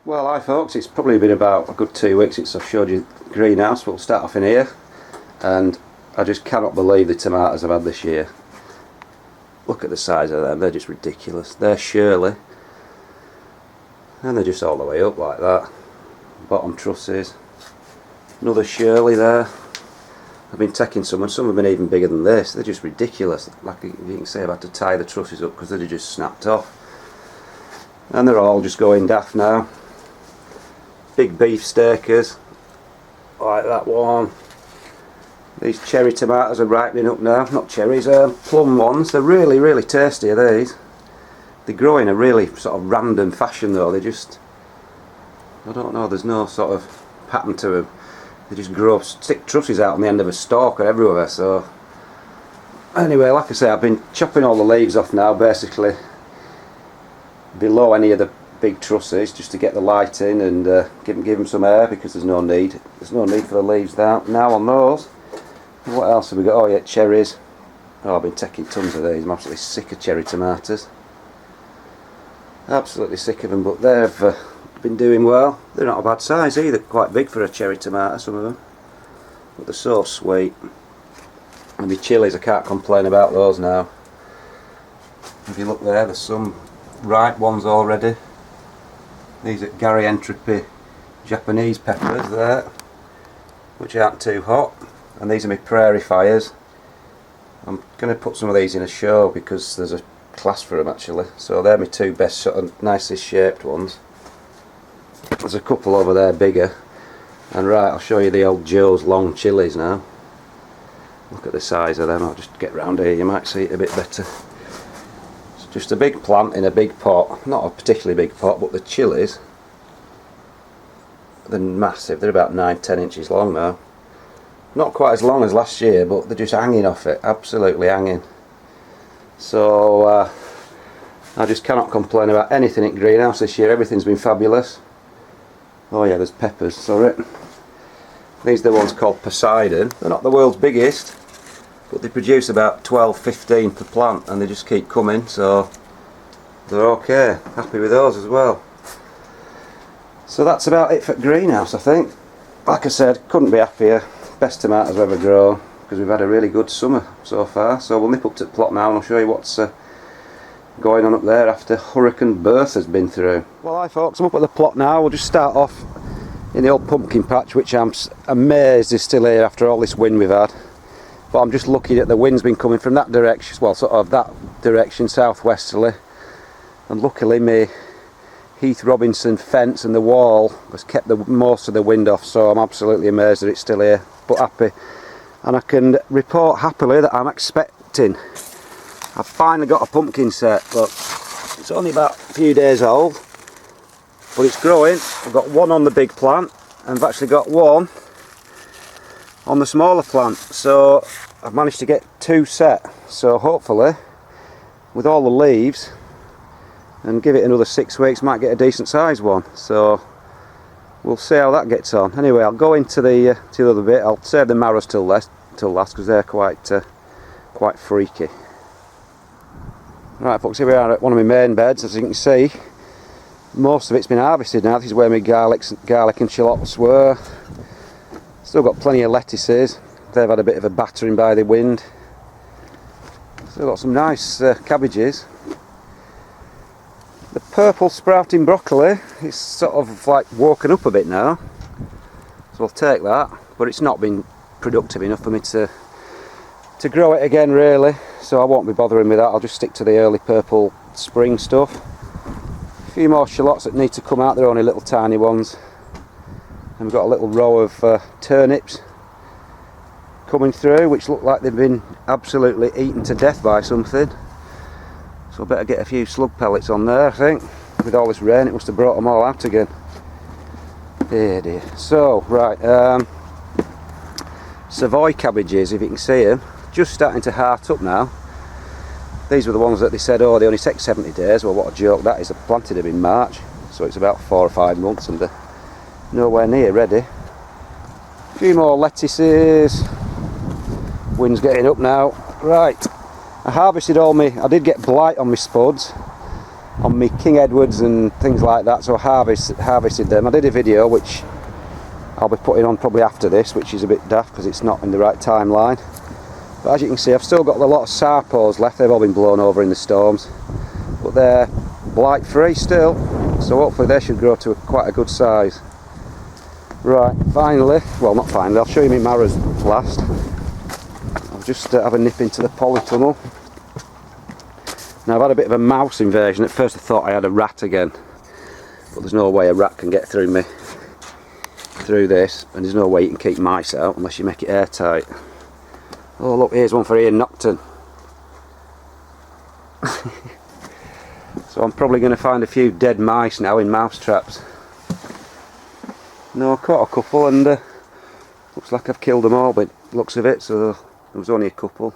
Well, hi folks, it's probably been about a good 2 weeks since I've showed you the greenhouse. We'll start off in here, and I just cannot believe the tomatoes I've had this year. Look at the size of them, they're just ridiculous. They're Shirley, and they're just all the way up like that. Bottom trusses, another Shirley there. I've been taking some, and some have been even bigger than this. They're just ridiculous. Like you can see, I've had to tie the trusses up because they'd just snapped off. And they're all just going daft now. Big beefsteakers, like that one. These cherry tomatoes are ripening up now. Not cherries, plum ones. They're really tasty, these. They grow in a really sort of random fashion though. They just, I don't know, there's no sort of pattern to them. They just grow, stick trusses out on the end of a stalk or everywhere. So anyway, like I say, I've been chopping all the leaves off now, basically below any of the big trusses, just to get the light in and give them some air, because there's no need for the leaves now on those. What else have we got? Oh yeah, cherries. Oh, I've been taking tons of these. I'm absolutely sick of cherry tomatoes. Absolutely sick of them, but they've been doing well. They're not a bad size either, quite big for a cherry tomato, some of them, but they're so sweet. And the chilies, I can't complain about those now. If you look there, there's some ripe ones already. These are Gary Entropy Japanese peppers there, which aren't too hot, and these are my prairie fires. I'm going to put some of these in a show because there's a class for them actually. So they're my two best sort of nicest shaped ones. There's a couple over there bigger, and right, I'll show you the old Joe's long chilies now. Look at the size of them. I'll just get round here, you might see it a bit better. Just a big plant in a big pot, not a particularly big pot, but the chilies, they're massive. They're about 9-10 inches long now. Not quite as long as last year, but they're just hanging off it, absolutely hanging. So I just cannot complain about anything at greenhouse this year. Everything's been fabulous. Oh yeah, there's peppers, sorry. These are the ones called Poseidon. They're not the world's biggest, but they produce about 12-15 per plant, and they just keep coming, so they're okay. Happy with those as well. So that's about it for greenhouse, I think. Like I said, couldn't be happier. Best tomatoes I've ever grown, because we've had a really good summer so far. So we'll nip up to the plot now and I'll show you what's going on up there after Hurricane Bertha's been through. Well, hi folks, I'm up at the plot now. We'll just start off in the old pumpkin patch, which I'm amazed is still here after all this wind we've had. But I'm just lucky that the wind's been coming from that direction, well, sort of that direction, southwesterly, and luckily my Heath Robinson fence and the wall has kept most of the wind off, so I'm absolutely amazed that it's still here, but happy. And I can report happily that I'm expecting. I've finally got a pumpkin set, but it's only about a few days old, but it's growing. I've got one on the big plant, and I've actually got one on the smaller plant, so I've managed to get two set. So hopefully with all the leaves, and give it another 6 weeks, might get a decent sized one. So we'll see how that gets on. Anyway, I'll go into the other bit. I'll save the marrows till last because they're quite freaky. Right folks, here we are at one of my main beds. As you can see, most of it's been harvested now. This is where my garlic and shallots were. Still got plenty of lettuces. They've had a bit of a battering by the wind. Still got some nice cabbages. The purple sprouting broccoli is sort of like woken up a bit now, so I'll take that, but it's not been productive enough for me to grow it again really, so I won't be bothering with that. I'll just stick to the early purple spring stuff. A few more shallots that need to come out. They're only little tiny ones. And we've got a little row of turnips coming through, which look like they've been absolutely eaten to death by something. So I better get a few slug pellets on there, I think. With all this rain, it must have brought them all out again. Dear dear. So, right, Savoy cabbages, if you can see them, just starting to heart up now. These were the ones that they said, oh, they only take 70 days. Well, what a joke that is. I planted them in March, so it's about 4 or 5 months and they're nowhere near ready. A few more lettuces. Wind's getting up now. Right, I harvested all my, I did get blight on my spuds, on me King Edwards and things like that, so I harvested them. I did a video which I'll be putting on probably after this, which is a bit daft because it's not in the right timeline. But as you can see, I've still got a lot of sarpos left. They've all been blown over in the storms, but they're blight free still, so hopefully they should grow to quite a good size. Right, finally, well not finally, I'll show you my marrows last. I'll just have a nip into the polytunnel. Now I've had a bit of a mouse invasion. At first I thought I had a rat again, but there's no way a rat can get through this, and there's no way you can keep mice out unless you make it airtight. Oh look, here's one for Ian Nocton. So I'm probably going to find a few dead mice now in mouse traps. No, I caught a couple, and looks like I've killed them all by looks of it, so there was only a couple.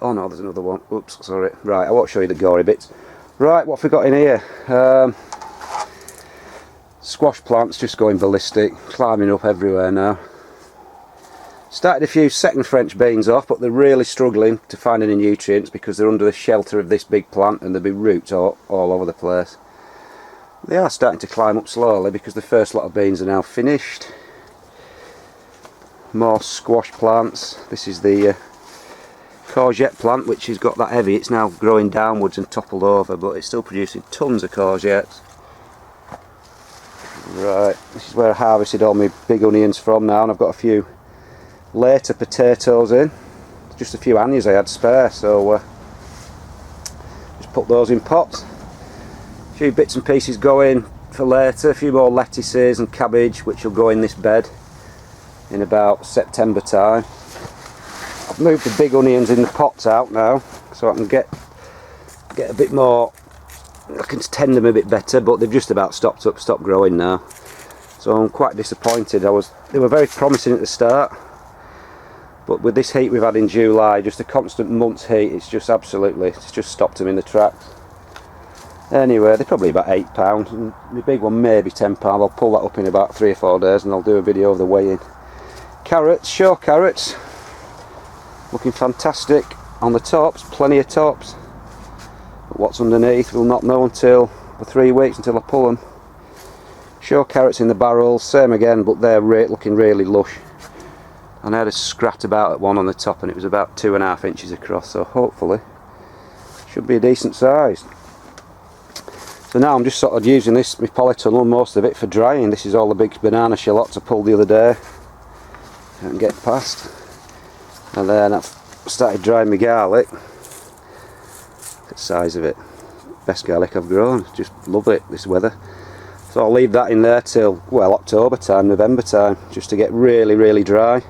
Oh no, there's another one. Oops, sorry. Right, I won't show you the gory bits. Right, what have we got in here? Squash plants just going ballistic, climbing up everywhere now. Started a few second French beans off, but they're really struggling to find any nutrients because they're under the shelter of this big plant and there'll be roots all over the place. They are starting to climb up slowly because the first lot of beans are now finished. More squash plants. This is the courgette plant, which has got that heavy. It's now growing downwards and toppled over, but it's still producing tons of courgettes. Right, this is where I harvested all my big onions from now, and I've got a few later potatoes in. Just a few onions I had spare, so just put those in pots. A few bits and pieces go in for later, a few more lettuces and cabbage which will go in this bed in about September time. I've moved the big onions in the pots out now so I can get a bit more, I can tend them a bit better, but they've just about stopped growing now. So I'm quite disappointed. They were very promising at the start, but with this heat we've had in July, just a constant month's heat, it's just stopped them in the tracks. Anyway, they're probably about £8, and the big one maybe £10. I'll pull that up in about 3 or 4 days and I'll do a video of the weigh-in. Carrots, show carrots, looking fantastic on the tops, plenty of tops. But what's underneath we'll not know until for 3 weeks until I pull them. Show carrots in the barrels, same again, but they're looking really lush. And I had a scrat about at one on the top and it was about 2.5 inches across, so hopefully should be a decent size. So now I'm just sort of using this, my polytunnel, most of it for drying. This is all the big banana shallots I pulled the other day. Can't get past. And then I've started drying my garlic. Look at the size of it. Best garlic I've grown. Just love it this weather. So I'll leave that in there till, well, October time, November time, just to get really, really dry.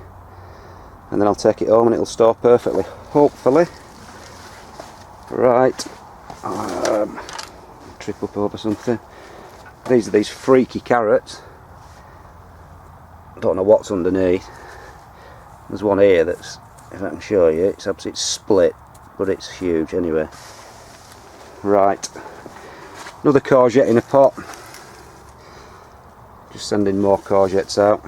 And then I'll take it home and it'll store perfectly, hopefully. Right. Trip up over something. These are these freaky carrots. Don't know what's underneath. There's one here that's, if I can show you, it's absolutely split, but it's huge anyway. Right, another courgette in a pot. Just sending more courgettes out.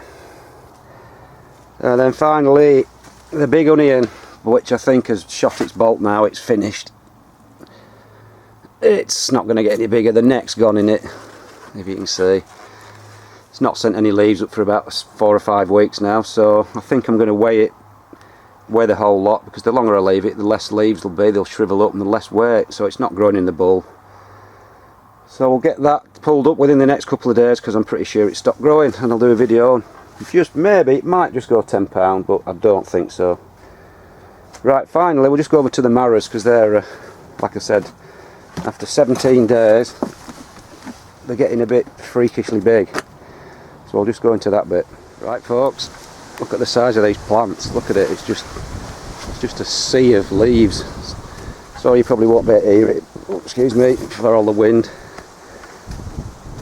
And then finally the big onion, which I think has shot its bolt now. It's finished. It's not going to get any bigger. The neck's gone in it, if you can see. It's not sent any leaves up for about 4 or 5 weeks now, so I think I'm going to weigh the whole lot, because the longer I leave it, the less leaves there'll be. They'll shrivel up and the less weight, so it's not growing in the bull. So we'll get that pulled up within the next couple of days, because I'm pretty sure it's stopped growing, and I'll do a video. Maybe it might just go £10, but I don't think so. Right, finally we'll just go over to the marrows, because they're, like I said, after 17 days they're getting a bit freakishly big. So I'll just go into that bit. Right folks, look at the size of these plants. Look at it, it's just a sea of leaves. So you probably won't be able to hear it, excuse me for all the wind.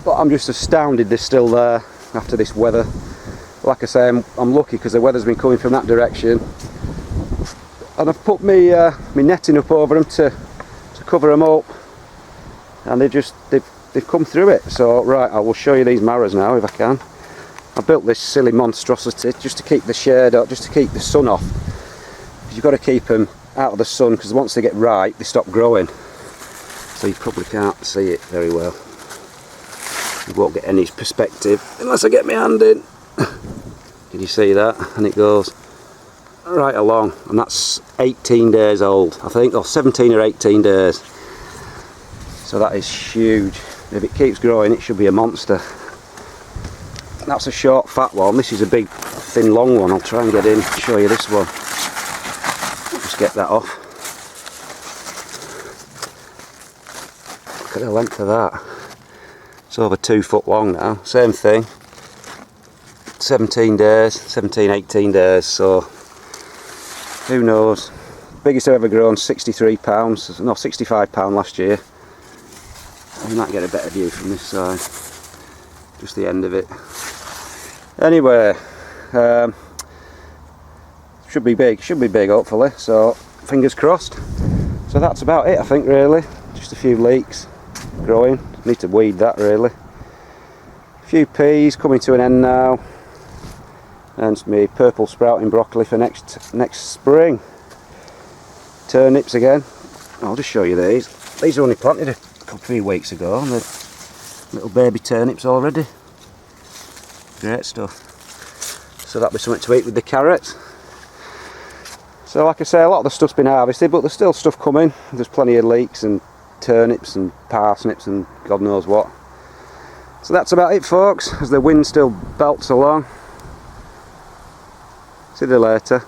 But I'm just astounded they're still there after this weather. Like I say, I'm lucky because the weather's been coming from that direction. And I've put my netting up over them to cover them up. And they've come through it. So right, I will show you these marrows now if I can. I built this silly monstrosity just to keep the shade up, just to keep the sun off. You've got to keep them out of the sun, because once they get ripe they stop growing. so you probably can't see it very well. You won't get any perspective unless I get my hand in. Can you see that? And it goes right along, and that's 18 days old I think, or 17 or 18 days. So that is huge. If it keeps growing it should be a monster. That's a short fat one. This is a big thin long one. I'll try and get in and show you this one. Just get that off. Look at the length of that. It's over 2 foot long now. Same thing. 17 days, 17, 18 days, so who knows. Biggest I've ever grown, 63 pounds, no 65 pound last year. You might get a better view from this side, just the end of it. Anyway, should be big hopefully, so fingers crossed. So that's about it I think really, just a few leeks growing, need to weed that really. A few peas coming to an end now, and my purple sprouting broccoli for next spring. Turnips again, I'll just show you these. These were only planted a few weeks ago, and they're little baby turnips already. Great stuff. So that'll be something to eat with the carrots. So like I say, a lot of the stuff's been harvested, but there's still stuff coming. There's plenty of leeks and turnips and parsnips and God knows what. So that's about it folks, as the wind still belts along. See you later.